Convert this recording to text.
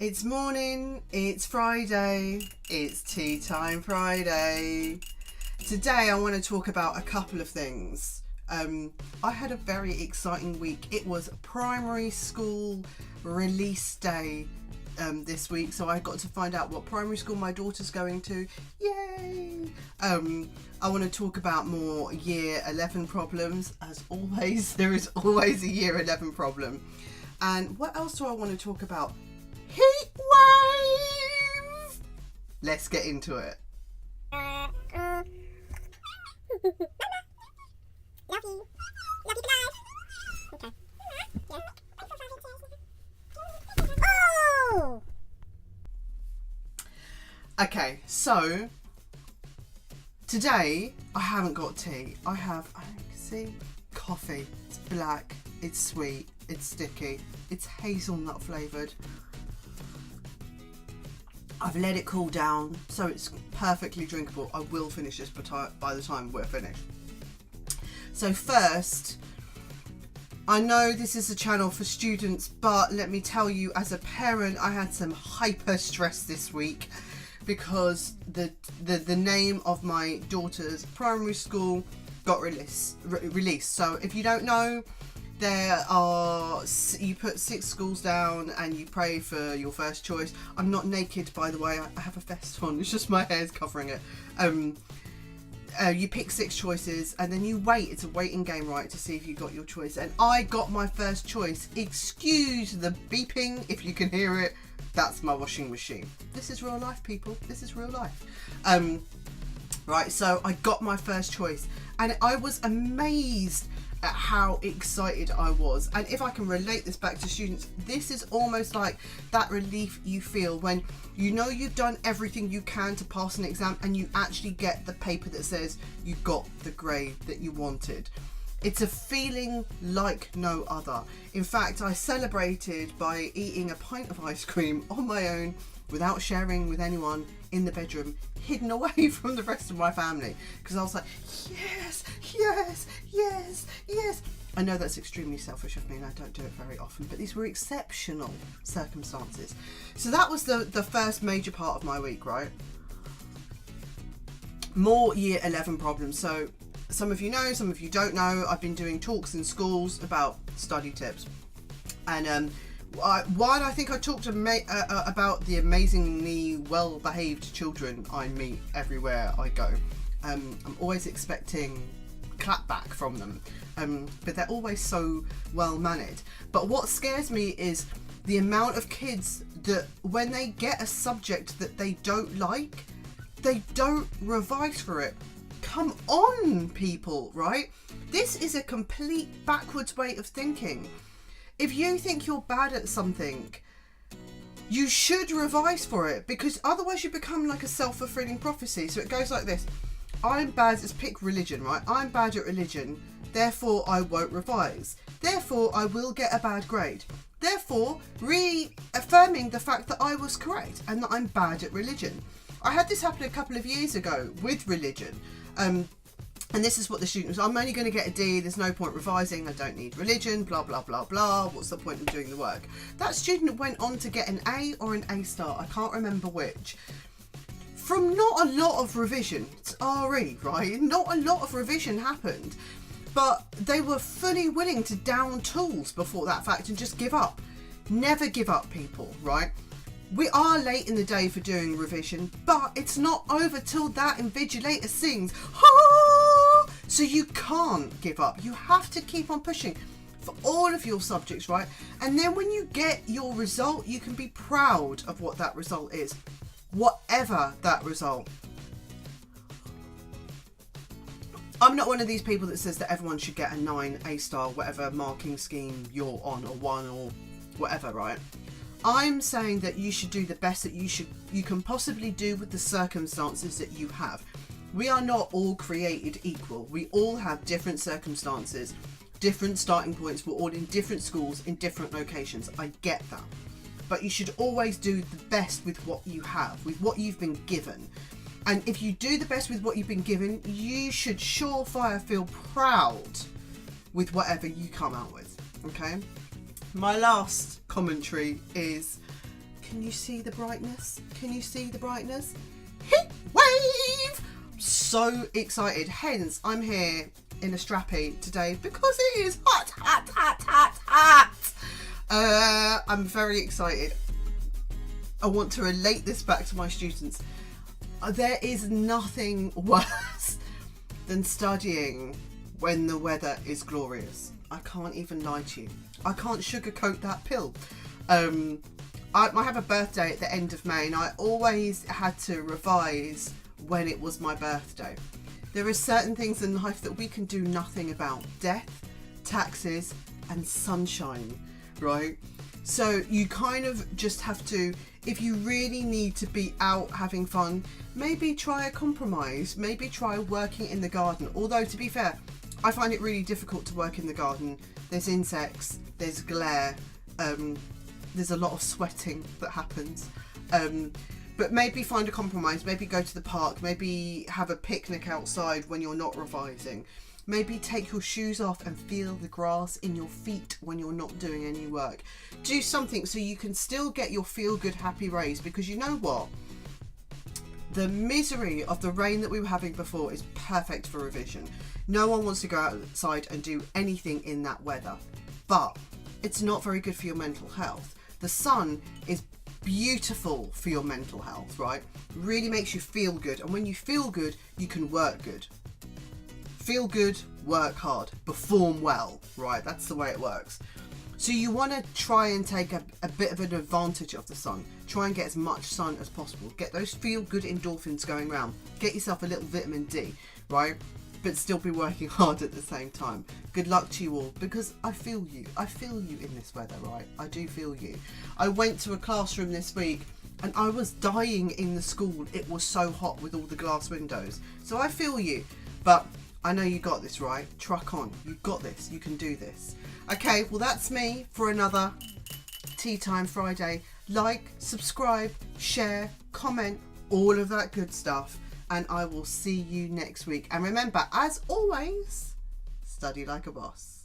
It's morning, it's Friday, it's Tea Time Friday. Today I want to talk about a couple of things. I had a very exciting week. It was primary school release day this week, so I got to find out what primary school my daughter's going to. Yay! I want to talk about more year 11 problems. As always, there is always a year 11 problem. And what else do I want to talk about? Heat wave! Let's get into it. Okay, so today I haven't got tea. I have, see, coffee. It's black, it's sweet, it's sticky, it's hazelnut flavoured. I've let it cool down, so it's perfectly drinkable. I will finish this by the time we're finished. So first, I know this is a channel for students, but let me tell you, as a parent, I had some hyper stress this week because the name of my daughter's primary school got released. So if you don't know, you put 6 schools down and you pray for your first choice. I'm not naked, by the way. I have a vest on. It's just my hair's covering it. You pick 6 choices and then you wait. It's a waiting game, right, to see if you got your choice. And I got my first choice. Excuse the beeping if you can hear it. That's my washing machine. This is real life, people. This is real life. Right, so I got my first choice and I was amazed at how excited I was. And if I can relate this back to students, this is almost like that relief you feel when you know you've done everything you can to pass an exam and you actually get the paper that says you got the grade that you wanted. It's a feeling like no other. In fact, I celebrated by eating a pint of ice cream on my own without sharing with anyone in the bedroom, hidden away from the rest of my family, because I was like, yes, yes, yes, yes. I know that's extremely selfish of me and I don't do it very often, but these were exceptional circumstances. So that was the first major part of my week, right? More year 11 problems. So some of you know, some of you don't know, I've been doing talks in schools about study tips. And one, I think I talked about the amazingly well-behaved children I meet everywhere I go. I'm always expecting clapback from them, but they're always so well-mannered. But what scares me is the amount of kids that when they get a subject that they don't like, they don't revise for it. Come on, people, right? This is a complete backwards way of thinking. If you think you're bad at something, you should revise for it, because otherwise you become like a self-fulfilling prophecy. So it goes like this. I'm bad at, pick religion, right? I'm bad at religion, therefore I won't revise. Therefore I will get a bad grade. Therefore reaffirming the fact that I was correct and that I'm bad at religion. I had this happen a couple of years ago with religion. And this is what the student was, I'm only going to get a D, there's no point revising, I don't need religion, blah, blah, blah, blah, what's the point in doing the work? That student went on to get an A or an A star, I can't remember which. From not a lot of revision, it's RE, right? Not a lot of revision happened, but they were fully willing to down tools before that fact and just give up. Never give up, people, right? We are late in the day for doing revision, but it's not over till that invigilator sings. So you can't give up. You have to keep on pushing for all of your subjects, right? And then when you get your result, you can be proud of what that result is, whatever that result. I'm not one of these people that says that everyone should get a 9, A star, whatever marking scheme you're on, or 1 or whatever, right? I'm saying that you should do the best that you can possibly do with the circumstances that you have. We are not all created equal. We all have different circumstances, different starting points. We're all in different schools, in different locations. I get that. But you should always do the best with what you have, with what you've been given. And if you do the best with what you've been given, you should surefire feel proud with whatever you come out with, okay? My last commentary is Can you see the brightness? Can you see the brightness? Heat wave! So excited. Hence, I'm here in a strappy today because it is hot, hot, hot, hot, hot. I'm very excited. I want to relate this back to my students. There is nothing worse than studying when the weather is glorious. I can't even lie to you. I can't sugarcoat that pill. I have a birthday at the end of May, and I always had to revise when it was my birthday. There are certain things in life that we can do nothing about. Death, taxes, and sunshine, right? So you kind of just have to, if you really need to be out having fun, maybe try a compromise. Maybe try working in the garden. Although, to be fair, I find it really difficult to work in the garden. There's insects, there's glare, there's a lot of sweating that happens. But maybe find a compromise. Maybe go to the park. Maybe have a picnic outside when you're not revising. Maybe take your shoes off and feel the grass in your feet when you're not doing any work. Do something so you can still get your feel-good, happy rays, because you know what? The misery of the rain that we were having before is perfect for revision. No one wants to go outside and do anything in that weather, but it's not very good for your mental health. The sun is beautiful for your mental health, right? Really makes you feel good, and when you feel good, you can work good. Feel good, work hard, perform well, right? That's the way it works. So you want to try and take a bit of an advantage of the sun. Try and get as much sun as possible. Get those feel good endorphins going around. Get yourself a little vitamin D, right? But still be working hard at the same time. Good luck to you all, because I feel you. I feel you in this weather, right? I do feel you. I went to a classroom this week and I was dying in the school. It was so hot with all the glass windows. So I feel you, but I know you got this, right? Truck on. You've got this. You can do this. Okay, well, that's me for another Tea Time Friday. Like, subscribe, share, comment, all of that good stuff. And I will see you next week. And remember, as always, study like a boss.